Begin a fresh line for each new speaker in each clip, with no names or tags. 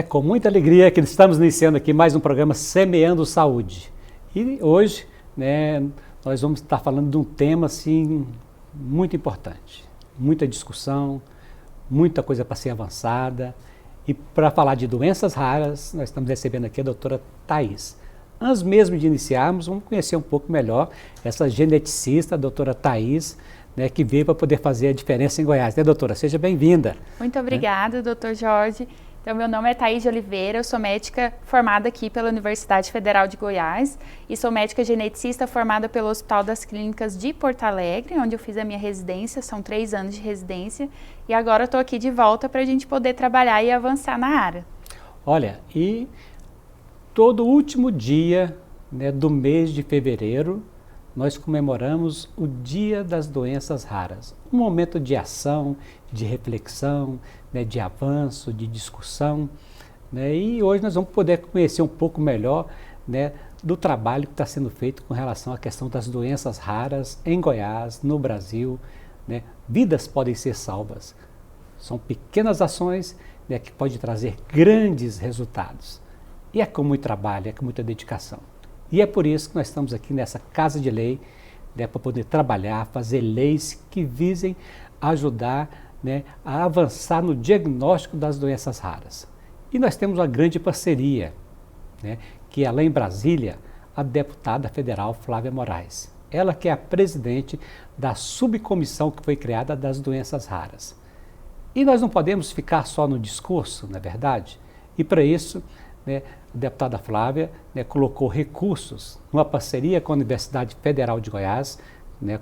com muita alegria que estamos iniciando aqui mais um programa Semeando Saúde. E hoje, nós vamos estar falando de um tema assim muito importante, muita discussão, muita coisa para ser avançada. E para falar de doenças raras, nós estamos recebendo aqui a doutora Thaís. Antes mesmo de iniciarmos, vamos conhecer um pouco melhor essa geneticista, a doutora Thaís, que veio para poder fazer a diferença em Goiás. Doutora? Seja bem-vinda.
Muito obrigada, doutor Jorge. Então, meu nome é Thaís de Oliveira, eu sou médica formada aqui pela Universidade Federal de Goiás e sou médica geneticista formada pelo Hospital das Clínicas de Porto Alegre, onde eu fiz a minha residência, são 3 anos de residência, e agora estou aqui de volta para a gente poder trabalhar e avançar na área.
Olha, e todo último dia do mês de fevereiro, nós comemoramos o Dia das Doenças Raras. Um momento de ação, de reflexão, de avanço, de discussão. E hoje nós vamos poder conhecer um pouco melhor do trabalho que está sendo feito com relação à questão das doenças raras em Goiás, no Brasil. Vidas podem ser salvas. São pequenas ações que podem trazer grandes resultados. E é com muito trabalho, é com muita dedicação. E é por isso que nós estamos aqui nessa Casa de Lei, para poder trabalhar, fazer leis que visem ajudar a avançar no diagnóstico das doenças raras. E nós temos uma grande parceria, que é lá em Brasília, a deputada federal Flávia Moraes. Ela que é a presidente da subcomissão que foi criada das doenças raras. E nós não podemos ficar só no discurso, não é verdade? E para isso, a deputada Flávia colocou recursos numa parceria com a Universidade Federal de Goiás,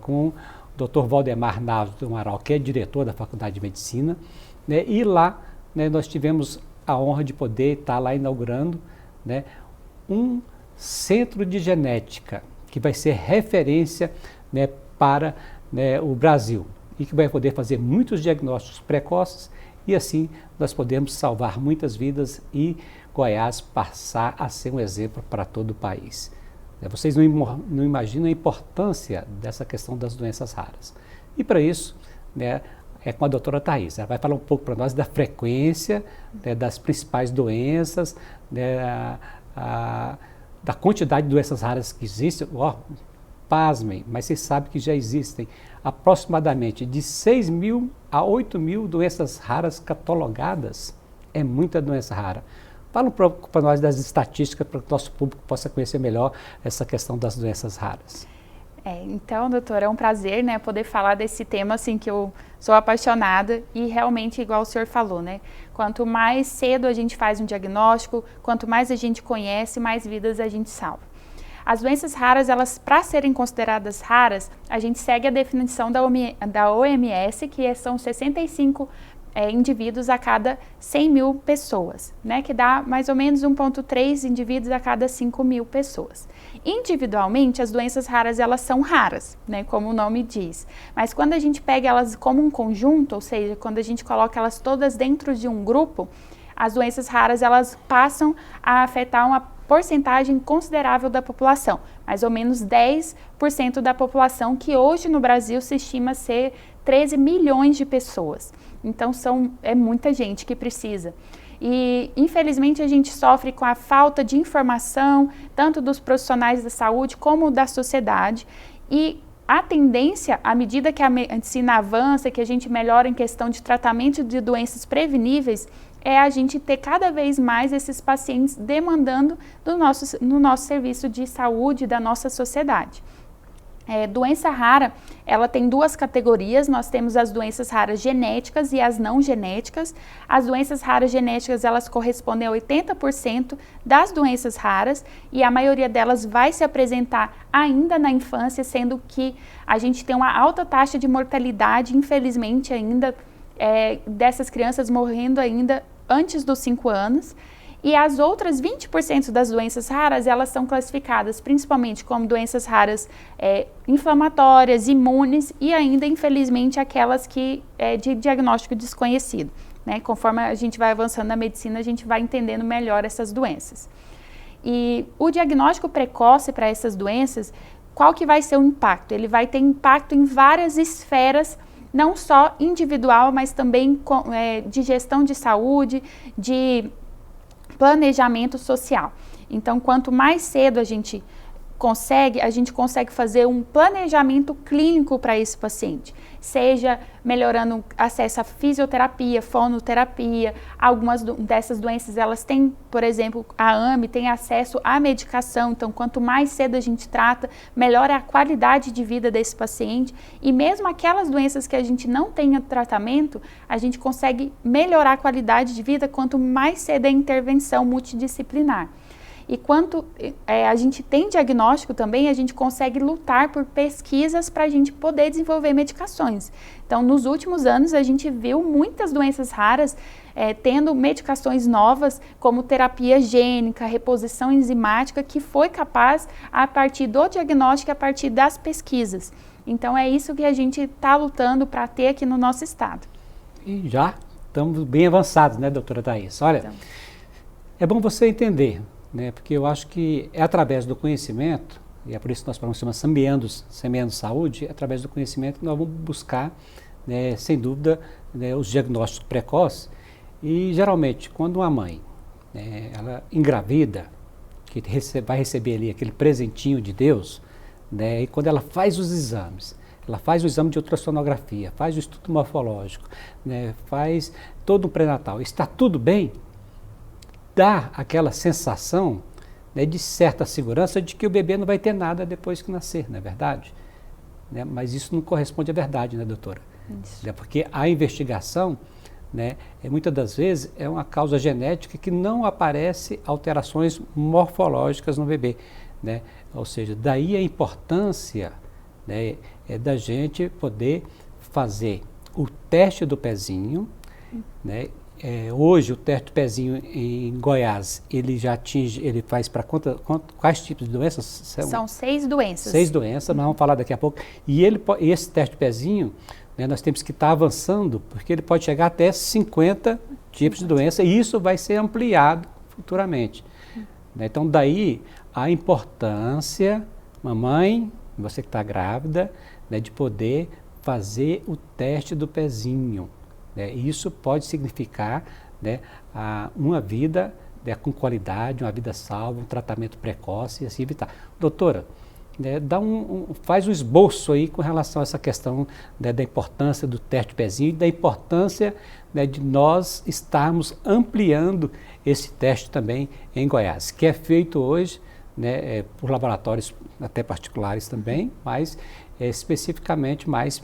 com o Dr. Valdemar Naves do Amaral, que é diretor da Faculdade de Medicina, e lá nós tivemos a honra de poder estar lá inaugurando um centro de genética que vai ser referência para o Brasil e que vai poder fazer muitos diagnósticos precoces e assim nós podemos salvar muitas vidas e Goiás passar a ser um exemplo para todo o país. Vocês não imaginam a importância dessa questão das doenças raras. E para isso, é com a doutora Thaís. Ela vai falar um pouco para nós da frequência, das principais doenças, da quantidade de doenças raras que existem. Pasmem, mas vocês sabem que já existem aproximadamente de 6 mil a 8 mil doenças raras catalogadas. É muita doença rara. Fala um pouco para nós das estatísticas para que o nosso público possa conhecer melhor essa questão das doenças raras.
Então, doutor, é um prazer poder falar desse tema assim, que eu sou apaixonada e realmente, igual o senhor falou, quanto mais cedo a gente faz um diagnóstico, quanto mais a gente conhece, mais vidas a gente salva. As doenças raras, elas, para serem consideradas raras, a gente segue a definição da OMS, que são 65 indivíduos a cada 100 mil pessoas, que dá mais ou menos 1,3 indivíduos a cada 5 mil pessoas. Individualmente, as doenças raras, elas são raras, como o nome diz. Mas quando a gente pega elas como um conjunto, ou seja, quando a gente coloca elas todas dentro de um grupo, as doenças raras, elas passam a afetar uma porcentagem considerável da população, mais ou menos 10% da população, que hoje no Brasil se estima ser 13 milhões de pessoas. Então, é muita gente que precisa. E, infelizmente, a gente sofre com a falta de informação, tanto dos profissionais da saúde como da sociedade. E a tendência, à medida que a medicina avança, que a gente melhora em questão de tratamento de doenças preveníveis, é a gente ter cada vez mais esses pacientes demandando no nosso serviço de saúde da nossa sociedade. Doença rara, ela tem 2 categorias, nós temos as doenças raras genéticas e as não genéticas. As doenças raras genéticas, elas correspondem a 80% das doenças raras e a maioria delas vai se apresentar ainda na infância, sendo que a gente tem uma alta taxa de mortalidade, infelizmente ainda, dessas crianças morrendo ainda antes dos 5 anos. E as outras 20% das doenças raras, elas são classificadas principalmente como doenças raras inflamatórias, imunes e ainda, infelizmente, aquelas que de diagnóstico desconhecido. Conforme a gente vai avançando na medicina, a gente vai entendendo melhor essas doenças. E o diagnóstico precoce para essas doenças, qual que vai ser o impacto? Ele vai ter impacto em várias esferas, não só individual, mas também de gestão de saúde, de planejamento social. Então, quanto mais cedo a gente consegue fazer um planejamento clínico para esse paciente, seja melhorando acesso à fisioterapia, fonoterapia. Algumas dessas doenças, elas têm, por exemplo, a AME tem acesso à medicação, então quanto mais cedo a gente trata, melhor é a qualidade de vida desse paciente, e mesmo aquelas doenças que a gente não tenha tratamento, a gente consegue melhorar a qualidade de vida quanto mais cedo é a intervenção multidisciplinar. E quanto a gente tem diagnóstico também, a gente consegue lutar por pesquisas para a gente poder desenvolver medicações. Então, nos últimos anos, a gente viu muitas doenças raras tendo medicações novas, como terapia gênica, reposição enzimática, que foi capaz, a partir do diagnóstico, a partir das pesquisas. Então, é isso que a gente está lutando para ter aqui no nosso estado.
E já estamos bem avançados, né, doutora Thaís? Olha, então, é bom você entender, né, porque eu acho que é através do conhecimento, e é por isso que nós chamamos Semeando Saúde, é através do conhecimento que nós vamos buscar, né, sem dúvida, né, os diagnósticos precoces. E geralmente, quando uma mãe, né, ela engravida, que vai receber ali aquele presentinho de Deus, né, e quando ela faz os exames, ela faz o exame de ultrassonografia, faz o estudo morfológico, né, faz todo o pré-natal, está tudo bem, dá aquela sensação, né, de certa segurança de que o bebê não vai ter nada depois que nascer, não é verdade? Né, mas isso não corresponde à verdade, né, doutora? Isso. Porque a investigação, né, muitas das vezes é uma causa genética que não aparece alterações morfológicas no bebê, né? Ou seja, daí a importância, né, da gente poder fazer o teste do pezinho, né? Hoje o teste do pezinho em Goiás, ele já atinge, ele faz para quais tipos de doenças?
São 6 doenças.
6 doenças, nós vamos falar daqui a pouco. E esse teste do pezinho, né, nós temos que estar avançando, porque ele pode chegar até 50 tipos de doença, e isso vai ser ampliado futuramente. Né? Então daí a importância, mamãe, você que está grávida, né, de poder fazer o teste do pezinho. Isso pode significar, né, uma vida, né, com qualidade, uma vida salva, um tratamento precoce e assim evitar. Doutora, né, faz um esboço aí com relação a essa questão, né, da importância do teste de pezinho e da importância, né, de nós estarmos ampliando esse teste também em Goiás, que é feito hoje, né, por laboratórios até particulares também, mas especificamente mais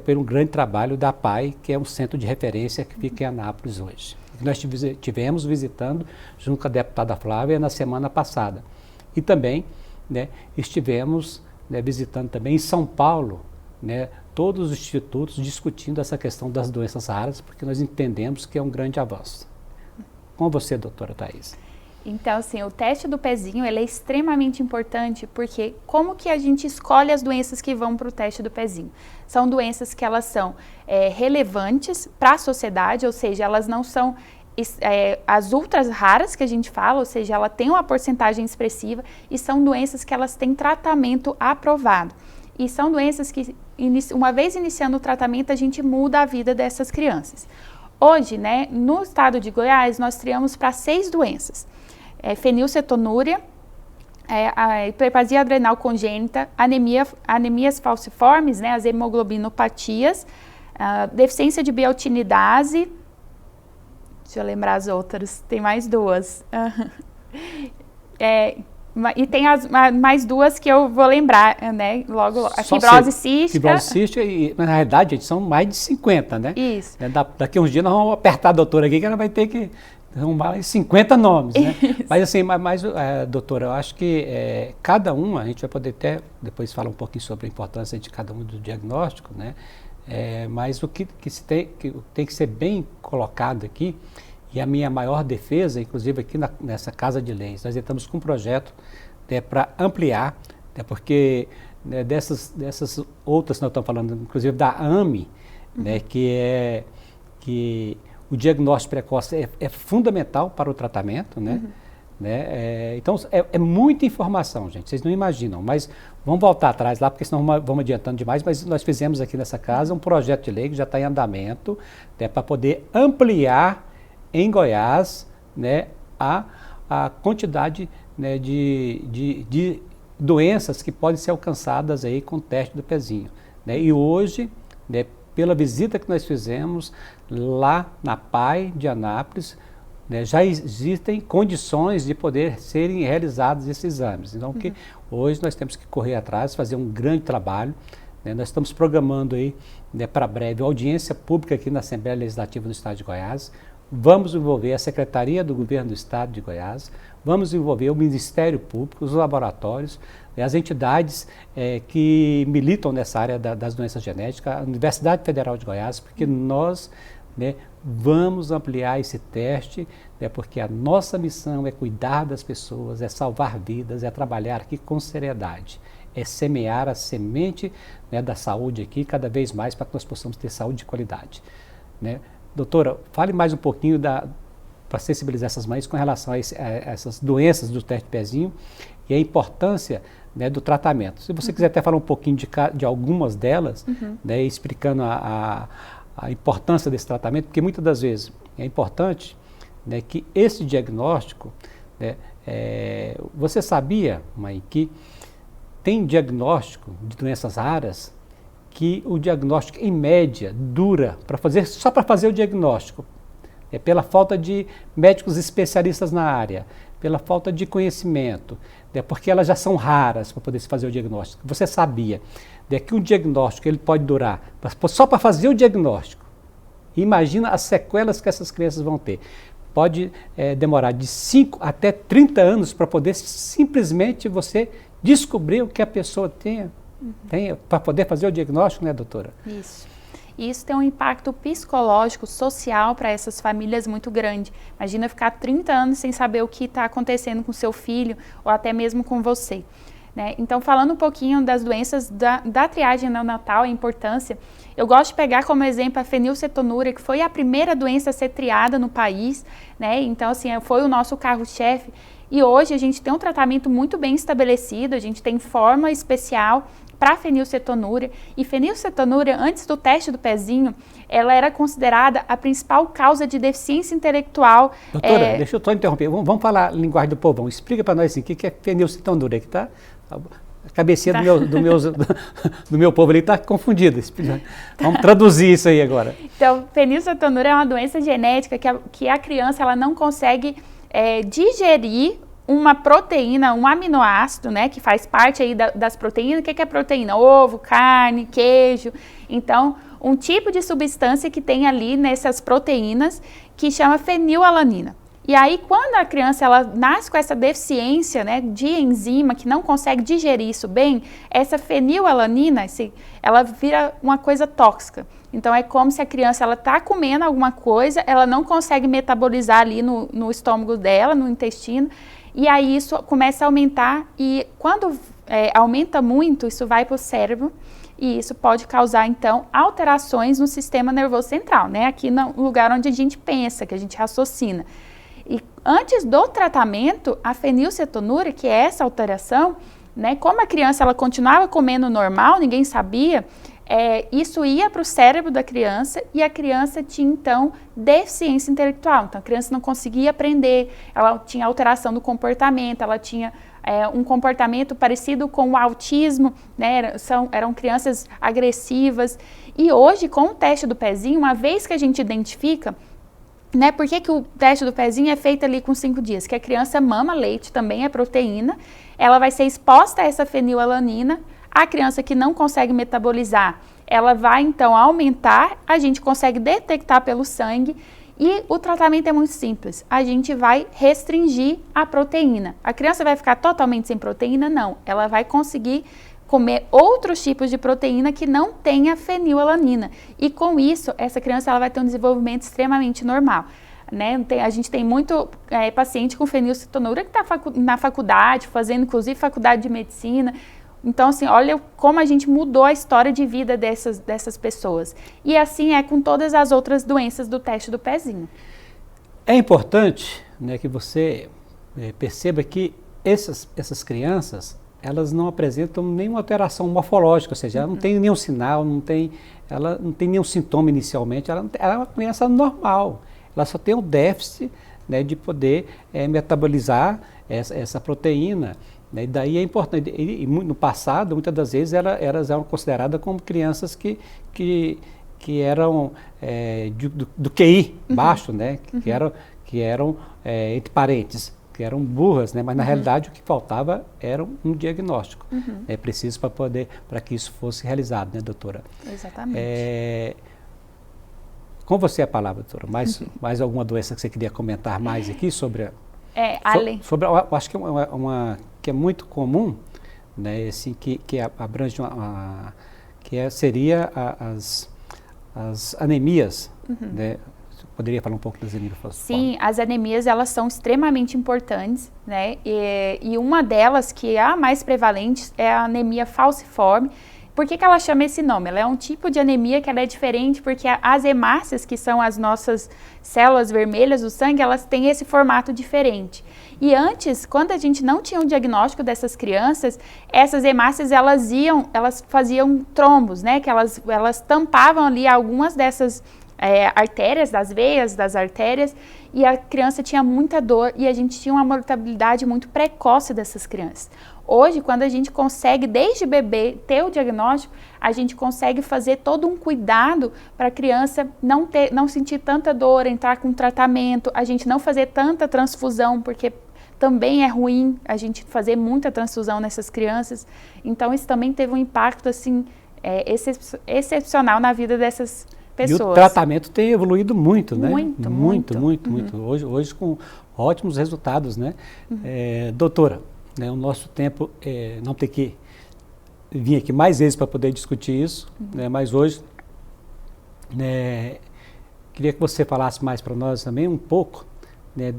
por um grande trabalho da PAI, que é um centro de referência que fica em Anápolis hoje. Nós tivemos visitando junto com a deputada Flávia na semana passada. E também, né, estivemos, né, visitando também em São Paulo, né, todos os institutos discutindo essa questão das doenças raras, porque nós entendemos que é um grande avanço. Com você, doutora Thaís.
Então, assim, o teste do pezinho, ele é extremamente importante, porque como que a gente escolhe as doenças que vão para o teste do pezinho? São doenças que elas são relevantes para a sociedade, ou seja, elas não são as ultras raras que a gente fala, ou seja, ela tem uma porcentagem expressiva, e são doenças que elas têm tratamento aprovado. E são doenças que, uma vez iniciando o tratamento, a gente muda a vida dessas crianças. Hoje, né, no estado de Goiás, nós triamos para 6 doenças. Fenilcetonúria, a hiperplasia adrenal congênita, anemias falciformes, né, as hemoglobinopatias, deficiência de biotinidase, deixa eu lembrar as outras, tem mais 2. E tem mais 2 que eu vou lembrar, né, logo, a fibrose cística.
Fibrose cística, mas na realidade, gente, são mais de 50, né?
Isso.
Daqui a uns dias nós vamos apertar a doutora aqui, que ela vai ter que... São mais 50 nomes, né? Mas assim, doutora, eu acho que cada a gente vai poder até depois falar um pouquinho sobre a importância de cada um do diagnóstico, né? Mas o que tem que ser bem colocado aqui, e a minha maior defesa, inclusive aqui nessa Casa de Leis, nós estamos com um projeto, né, para ampliar, né, porque, né, dessas outras que nós estamos falando, inclusive da AME, né, que o diagnóstico precoce é fundamental para o tratamento, né? Então, é muita informação, gente, vocês não imaginam, mas vamos voltar atrás lá, porque senão vamos adiantando demais, mas nós fizemos aqui nessa casa um projeto de lei que já está em andamento, né, para poder ampliar em Goiás, né, a quantidade, né, de doenças que podem ser alcançadas aí com o teste do pezinho, né? E hoje, né, pela visita que nós fizemos lá na PAI de Anápolis, né, já existem condições de poder serem realizados esses exames. Então, que hoje nós temos que correr atrás, fazer um grande trabalho, né? Nós estamos programando aí, né, para breve, audiência pública aqui na Assembleia Legislativa do Estado de Goiás. Vamos envolver a Secretaria do Governo do Estado de Goiás, vamos envolver o Ministério Público, os laboratórios, as entidades que militam nessa área das doenças genéticas, a Universidade Federal de Goiás, porque nós, né, vamos ampliar esse teste, né, porque a nossa missão é cuidar das pessoas, é salvar vidas, é trabalhar aqui com seriedade, é semear a semente, né, da saúde aqui cada vez mais para que nós possamos ter saúde de qualidade, né? Doutora, fale mais um pouquinho para sensibilizar essas mães com relação a essas doenças do teste de pezinho e a importância, né, do tratamento. Se você quiser até falar um pouquinho de algumas delas, né, explicando a importância desse tratamento, porque muitas das vezes é importante, né, que esse diagnóstico, né, você sabia, mãe, que tem diagnóstico de doenças raras que o diagnóstico, em média, dura só para fazer o diagnóstico, pela falta de médicos especialistas na área, pela falta de conhecimento, porque elas já são raras para poder se fazer o diagnóstico. Você sabia que um diagnóstico ele pode durar só para fazer o diagnóstico? Imagina as sequelas que essas crianças vão ter. Pode demorar de 5 até 30 anos para poder simplesmente você descobrir o que a pessoa tem para poder fazer o diagnóstico, né, doutora?
Isso. E isso tem um impacto psicológico, social para essas famílias muito grande. Imagina ficar 30 anos sem saber o que está acontecendo com seu filho ou até mesmo com você, né? Então, falando um pouquinho das doenças da triagem neonatal, a importância, eu gosto de pegar como exemplo a fenilcetonúria, que foi a primeira doença a ser triada no país, né? Então, assim, foi o nosso carro-chefe. E hoje a gente tem um tratamento muito bem estabelecido, a gente tem forma especial para fenilcetonúria. E fenilcetonúria, antes do teste do pezinho, ela era considerada a principal causa de deficiência intelectual.
Doutora, deixa eu só interromper. Vamos falar a linguagem do povão. Explica para nós assim, o que é fenilcetonúria, que está... A cabecinha do meu povo ali está confundida. Vamos traduzir isso aí agora.
Então, fenilcetonúria é uma doença genética que a criança ela não consegue digerir uma proteína, um aminoácido, né, que faz parte aí das proteínas. O que é proteína? Ovo, carne, queijo. Então, um tipo de substância que tem ali nessas proteínas que chama fenilalanina. E aí, quando a criança ela nasce com essa deficiência, né, de enzima, que não consegue digerir isso bem, essa fenilalanina, ela vira uma coisa tóxica. Então, é como se a criança ela está comendo alguma coisa, ela não consegue metabolizar ali no estômago dela, no intestino, e aí isso começa a aumentar, e quando aumenta muito, isso vai para o cérebro, e isso pode causar, então, alterações no sistema nervoso central, né, aqui no lugar onde a gente pensa, que a gente raciocina. E antes do tratamento, a fenilcetonúria, que é essa alteração, né, como a criança ela continuava comendo normal, ninguém sabia, isso ia para o cérebro da criança e a criança tinha, então, deficiência intelectual. Então, a criança não conseguia aprender, ela tinha alteração do comportamento, ela tinha um comportamento parecido com o autismo, né, eram crianças agressivas. E hoje, com o teste do pezinho, uma vez que a gente identifica, né, por que o teste do pezinho é feito ali com 5 dias? Que a criança mama leite, também é proteína, ela vai ser exposta a essa fenilalanina, a criança que não consegue metabolizar, ela vai então aumentar, a gente consegue detectar pelo sangue e o tratamento é muito simples, a gente vai restringir a proteína. A criança vai ficar totalmente sem proteína? Não, ela vai conseguir comer outros tipos de proteína que não tenha fenilalanina. E com isso, essa criança ela vai ter um desenvolvimento extremamente normal. Né? A gente tem muito paciente com fenilcetonúria que está na faculdade, fazendo inclusive faculdade de medicina. Então, assim, olha como a gente mudou a história de vida dessas pessoas. E assim é com todas as outras doenças do teste do pezinho.
É importante, né, que você perceba que essas crianças, elas não apresentam nenhuma alteração morfológica, ou seja, ela não tem nenhum sinal, ela não tem nenhum sintoma inicialmente, ela é uma criança normal, ela só tem um déficit, né, de poder metabolizar essa proteína. E daí é importante, e no passado, muitas das vezes, elas eram consideradas como crianças que eram do QI baixo, né? Que eram entre parentes, que eram burras, né? Mas na realidade o que faltava era um diagnóstico. É preciso para que isso fosse realizado, né, doutora?
Exatamente.
Com você a palavra, doutora. Mais alguma doença que você queria comentar mais aqui sobre
além.
Eu acho que que é muito comum, né, assim, que abrange seria as anemias, né? Você poderia falar um pouco das anemias?
Sim, as anemias, elas são extremamente importantes, né? E uma delas, que é a mais prevalente, é a anemia falciforme. Por que ela chama esse nome? Ela é um tipo de anemia que ela é diferente porque as hemácias, que são as nossas células vermelhas do sangue, elas têm esse formato diferente. E antes, quando a gente não tinha um diagnóstico dessas crianças, essas hemácias, elas faziam trombos, né? Que elas tampavam ali algumas dessas artérias, das veias, das artérias, e a criança tinha muita dor e a gente tinha uma mortalidade muito precoce dessas crianças. Hoje, quando a gente consegue, desde bebê, ter o diagnóstico, a gente consegue fazer todo um cuidado para a criança não sentir tanta dor, entrar com tratamento, a gente não fazer tanta transfusão, porque também é ruim a gente fazer muita transfusão nessas crianças. Então, isso também teve um impacto assim, excepcional na vida dessas pessoas. E
o tratamento tem evoluído muito, né?
Muito.
Hoje com ótimos resultados, né? Doutora, né, o nosso tempo não tem que vir aqui mais vezes para poder discutir isso, né, mas hoje queria que você falasse mais para nós também um pouco, né,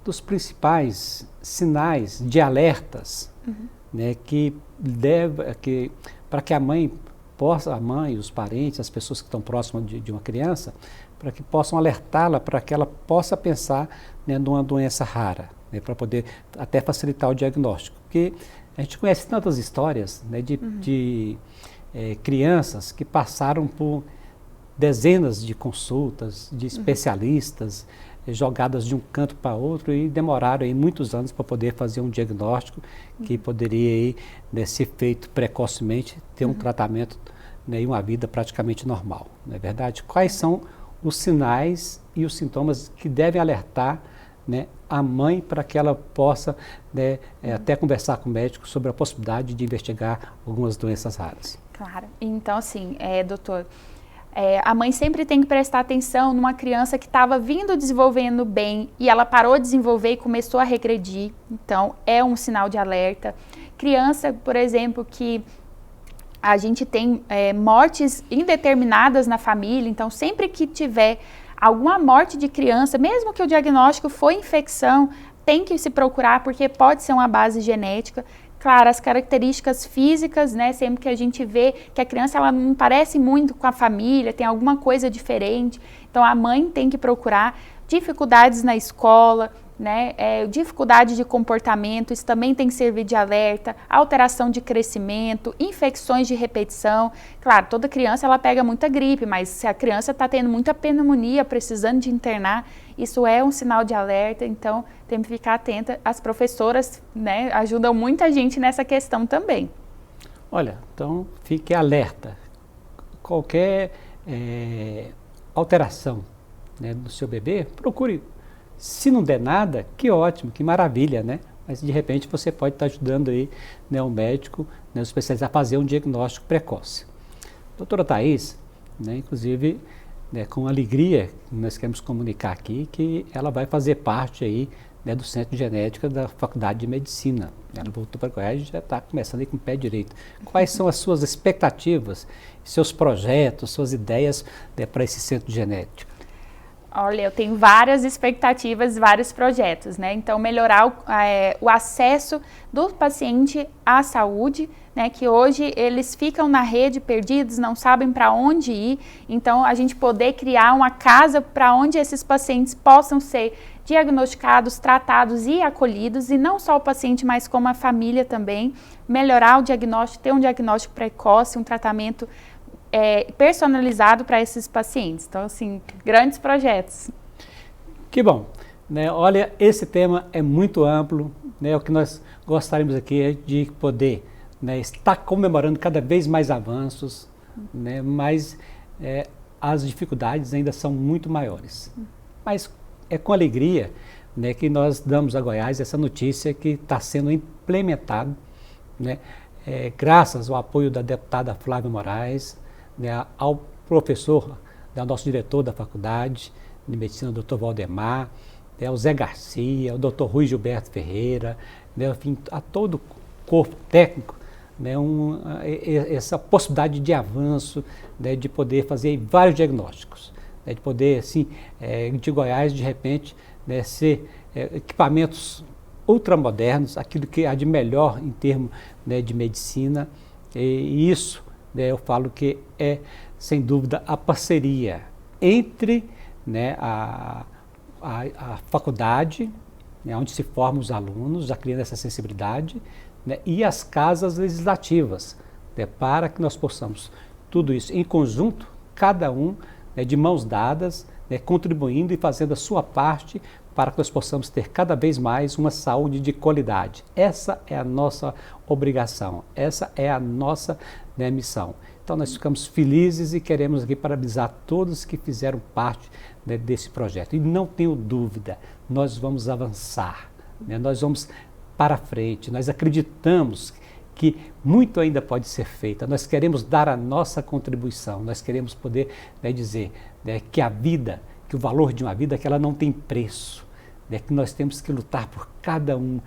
dos principais sinais de alertas, né, para que a mãe, os parentes, as pessoas que estão próximas de uma criança, para que possam alertá-la, para que ela possa pensar, né, numa doença rara, né, para poder até facilitar o diagnóstico. Porque a gente conhece tantas histórias, né, de crianças que passaram por dezenas de consultas, de especialistas, jogadas de um canto para outro e demoraram aí muitos anos para poder fazer um diagnóstico que poderia aí, né, ser feito precocemente, ter um tratamento, né, e uma vida praticamente normal, não é verdade? Quais são os sinais e os sintomas que devem alertar, né, a mãe para que ela possa, né, até conversar com o médico sobre a possibilidade de investigar algumas doenças raras?
Claro. Então, assim, doutor, a mãe sempre tem que prestar atenção numa criança que estava vindo desenvolvendo bem e ela parou de desenvolver e começou a regredir. Então, é um sinal de alerta. Criança, por exemplo, que a gente tem mortes indeterminadas na família, então sempre que tiver alguma morte de criança, mesmo que o diagnóstico foi infecção, tem que se procurar porque pode ser uma base genética. Claro, as características físicas, né, sempre que a gente vê que a criança ela não parece muito com a família, tem alguma coisa diferente, então a mãe tem que procurar. Dificuldades na escola, né, dificuldade de comportamento, isso também tem que servir de alerta, alteração de crescimento, infecções de repetição. Claro, toda criança ela pega muita gripe, mas se a criança está tendo muita pneumonia, precisando de internar, isso é um sinal de alerta, então tem que ficar atenta. As professoras, né, ajudam muita gente nessa questão também.
Olha, então fique alerta. Qualquer alteração, né, do seu bebê, procure. Se não der nada, que ótimo, que maravilha, né? Mas de repente você pode estar ajudando aí, né, o médico, né, o especialista a fazer um diagnóstico precoce. Doutora Thaís, né, inclusive, né, com alegria, nós queremos comunicar aqui que ela vai fazer parte aí, né, do Centro de Genética da Faculdade de Medicina. Ela voltou para Goiás e já está começando aí com o pé direito. Quais são as suas expectativas, seus projetos, suas ideias, né, para esse Centro de Genética?
Olha, eu tenho várias expectativas, vários projetos, né? Então, melhorar o acesso do paciente à saúde, né? Que hoje eles ficam na rede perdidos, não sabem para onde ir. Então, a gente poder criar uma casa para onde esses pacientes possam ser diagnosticados, tratados e acolhidos, e não só o paciente, mas como a família também. Melhorar o diagnóstico, ter um diagnóstico precoce, um tratamento personalizado para esses pacientes. Então, assim, grandes projetos.
Que bom. Né? Olha, esse tema é muito amplo, né? O que nós gostaríamos aqui é de poder, né, estar comemorando cada vez mais avanços, né? Mas as dificuldades ainda são muito maiores. Mas é com alegria, né, que nós damos a Goiás essa notícia que está sendo implementado, né, graças ao apoio da deputada Flávia Moraes, né, ao professor, nosso diretor da faculdade de medicina, Dr. Valdemar, o Zé Garcia, o Dr. Rui Gilberto Ferreira, né, enfim, a todo o corpo técnico, né, essa possibilidade de avanço, né, de poder fazer vários diagnósticos, né, de poder, assim, de Goiás, de repente, né, ser equipamentos ultramodernos, aquilo que há de melhor em termos, né, de medicina, e isso, né, eu falo que é, sem dúvida, a parceria entre, né, a faculdade, né, onde se formam os alunos, já criando essa sensibilidade, né, e as casas legislativas, né, para que nós possamos, tudo isso em conjunto, cada um, né, de mãos dadas, né, contribuindo e fazendo a sua parte para que nós possamos ter cada vez mais uma saúde de qualidade. Essa é a nossa obrigação, essa é a nossa, né, missão. Então nós ficamos felizes e queremos aqui parabenizar todos que fizeram parte, né, desse projeto. E não tenho dúvida, nós vamos avançar, né, nós vamos para frente, nós acreditamos que muito ainda pode ser feito, nós queremos dar a nossa contribuição, nós queremos poder, né, dizer, né, que a vida, que o valor de uma vida, que ela não tem preço, né, que nós temos que lutar por cada um,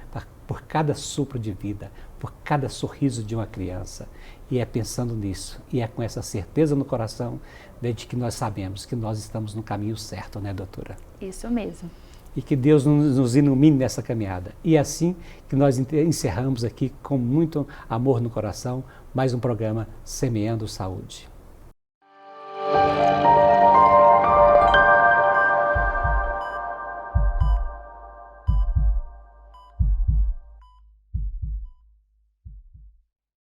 por cada sopro de vida, por cada sorriso de uma criança. E é pensando nisso, e é com essa certeza no coração, né, de que nós sabemos que nós estamos no caminho certo, né, doutora?
Isso mesmo.
E que Deus nos ilumine nessa caminhada. E é assim que nós encerramos aqui, com muito amor no coração, mais um programa Semeando Saúde.